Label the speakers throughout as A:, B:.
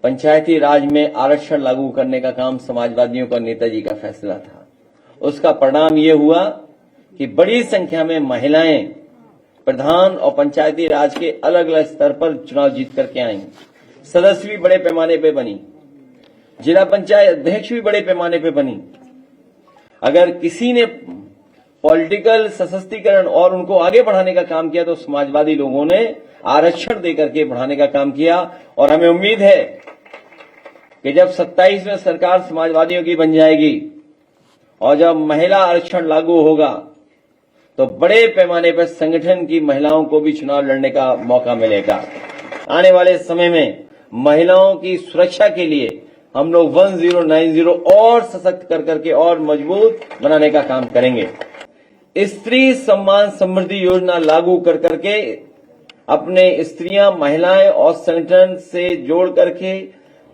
A: पंचायती राज में आरक्षण लागू करने का काम समाजवादियों का नेताजी का फैसला था। उसका परिणाम ये हुआ कि बड़ी संख्या में महिलाएं प्रधान और पंचायती राज के अलग अलग स्तर पर चुनाव जीत करके आई। सदस्य भी बड़े पैमाने पे बनी, जिला पंचायत अध्यक्ष भी बड़े पैमाने पे बनी। अगर किसी ने पॉलिटिकल सशक्तिकरण और उनको आगे बढ़ाने का काम किया तो समाजवादी लोगों ने आरक्षण देकर के बढ़ाने का काम किया। और हमें उम्मीद है कि जब 27 में सरकार समाजवादियों की बन जाएगी और जब महिला आरक्षण लागू होगा तो बड़े पैमाने पर संगठन की महिलाओं को भी चुनाव लड़ने का मौका मिलेगा। आने वाले समय में महिलाओं की सुरक्षा के लिए हम लोग 1090 और सशक्त कर करके और मजबूत बनाने का काम करेंगे। स्त्री सम्मान समृद्धि योजना लागू कर करके अपने स्त्रियां, महिलाएं और संगठन से जोड़ करके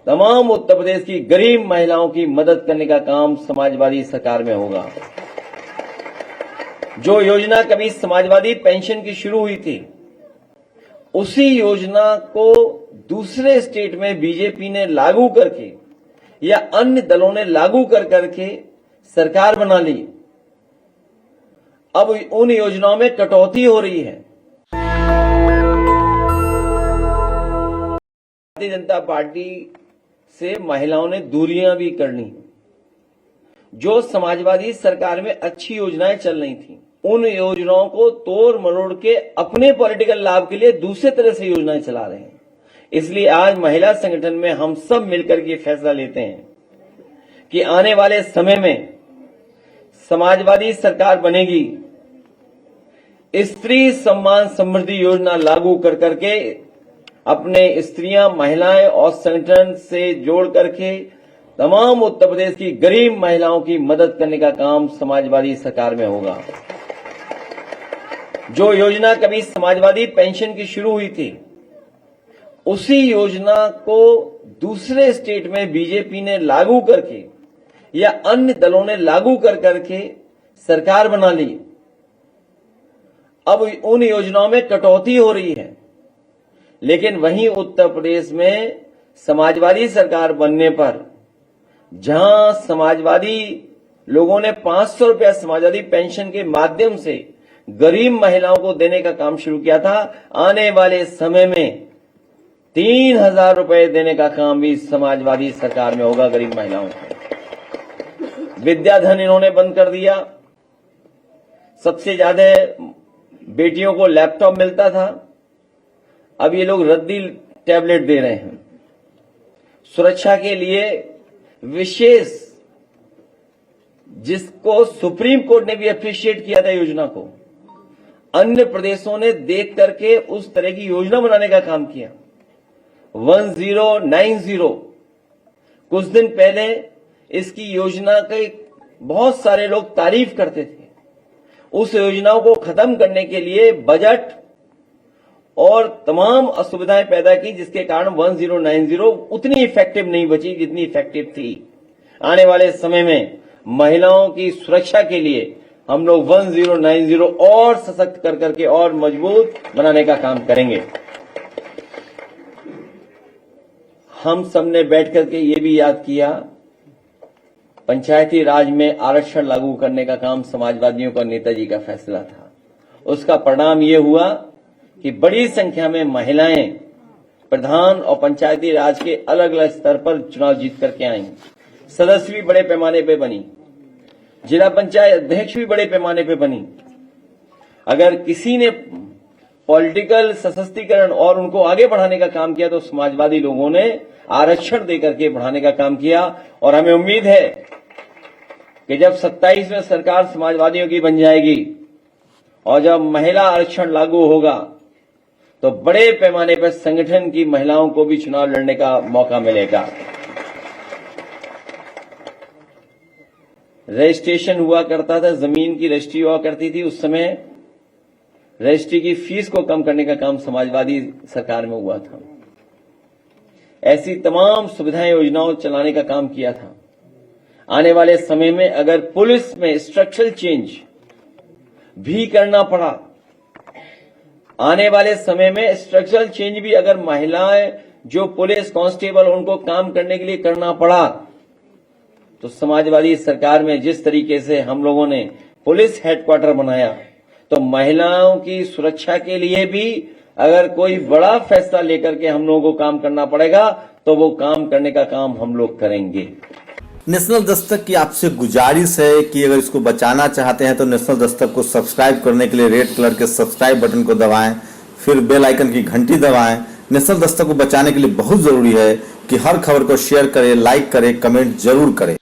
A: तमाम उत्तर प्रदेश की गरीब महिलाओं की मदद करने का काम समाजवादी सरकार में होगा। जो योजना कभी समाजवादी पेंशन की शुरू हुई थी, उसी योजना को दूसरे स्टेट में बीजेपी ने लागू करके या अन्य दलों ने लागू कर करके सरकार बना ली। अब उन योजनाओं में कटौती हो रही है। भारतीय जनता पार्टी से महिलाओं ने दूरियां भी करनी। जो समाजवादी सरकार में अच्छी योजनाएं चल रही थी, उन योजनाओं को तोड़ मरोड़ के अपने पॉलिटिकल लाभ के लिए दूसरे तरह से योजनाएं चला रहे हैं। इसलिए आज महिला संगठन में हम सब मिलकर के फैसला लेते हैं कि आने वाले समय में समाजवादी सरकार बनेगी। स्त्री सम्मान समृद्धि योजना लागू कर करके अपने स्त्रियां, महिलाएं और संगठन से जोड़ करके तमाम उत्तर प्रदेश की गरीब महिलाओं की मदद करने का काम समाजवादी सरकार में होगा। जो योजना कभी समाजवादी पेंशन की शुरू हुई थी, उसी योजना को दूसरे स्टेट में बीजेपी ने लागू करके या अन्य दलों ने लागू कर करके सरकार बना ली। अब उन योजनाओं में कटौती हो रही है। लेकिन वहीं उत्तर प्रदेश में समाजवादी सरकार बनने पर जहां समाजवादी लोगों ने 500 रुपया समाजवादी पेंशन के माध्यम से गरीब महिलाओं को देने का काम शुरू किया था, आने वाले समय में 3000 रुपए देने का काम भी समाजवादी सरकार में होगा गरीब महिलाओं को। विद्याधन इन्होंने बंद कर दिया। सबसे ज्यादा बेटियों को लैपटॉप मिलता था, अब ये लोग रद्दी टैबलेट दे रहे हैं। सुरक्षा के लिए विशेष, जिसको सुप्रीम कोर्ट ने भी अप्रिशिएट किया था योजना को, अन्य प्रदेशों ने देख करके उस तरह की योजना बनाने का काम किया। 1090 कुछ दिन पहले इसकी योजना के बहुत सारे लोग तारीफ करते थे। उस योजनाओं को खत्म करने के लिए बजट और तमाम असुविधाएं पैदा की, जिसके कारण 1090 उतनी इफेक्टिव नहीं बची जितनी इफेक्टिव थी। आने वाले समय में महिलाओं की सुरक्षा के लिए हम लोग 1090 और सशक्त कर करके और मजबूत बनाने का काम करेंगे। हम सबने बैठ करके ये भी याद किया, पंचायती राज में आरक्षण लागू करने का काम समाजवादियों का नेताजी का फैसला था। उसका परिणाम ये हुआ कि बड़ी संख्या में महिलाएं प्रधान और पंचायती राज के अलग अलग स्तर पर चुनाव जीत करके आई। सदस्य भी बड़े पैमाने पे बनी, जिला पंचायत अध्यक्ष भी बड़े पैमाने पे बनी। अगर किसी ने पॉलिटिकल सशक्तिकरण और उनको आगे बढ़ाने का काम किया तो समाजवादी लोगों ने आरक्षण देकर के बढ़ाने का काम किया। और हमें उम्मीद है कि जब 27 में सरकार समाजवादियों की बन जाएगी और जब महिला आरक्षण लागू होगा तो बड़े पैमाने पर संगठन की महिलाओं को भी चुनाव लड़ने का मौका मिलेगा। रजिस्ट्रेशन हुआ करता था, जमीन की रजिस्ट्री हुआ करती थी। उस समय रजिस्ट्री की फीस को कम करने का काम समाजवादी सरकार में हुआ था। ऐसी तमाम सुविधाएं, योजनाओं चलाने का काम किया था। आने वाले समय में अगर पुलिस में स्ट्रक्चरल चेंज भी करना पड़ा, आने वाले समय में स्ट्रक्चरल चेंज भी अगर महिलाएं जो पुलिस कांस्टेबल उनको काम करने के लिए करना पड़ा, तो समाजवादी सरकार में जिस तरीके से हम लोगों ने पुलिस हेडक्वार्टर बनाया, तो महिलाओं की सुरक्षा के लिए भी अगर कोई बड़ा फैसला लेकर के हम लोगों को काम करना पड़ेगा तो वो काम करने का काम हम लोग करेंगे।
B: नेशनल दस्तक की आपसे गुजारिश है कि अगर इसको बचाना चाहते हैं तो नेशनल दस्तक को सब्सक्राइब करने के लिए रेड कलर के सब्सक्राइब बटन को दबाएं, फिर बेल आइकन की घंटी दबाएं। नेशनल दस्तक को बचाने के लिए बहुत जरूरी है कि हर खबर को शेयर करें, लाइक करें, कमेंट जरूर करें।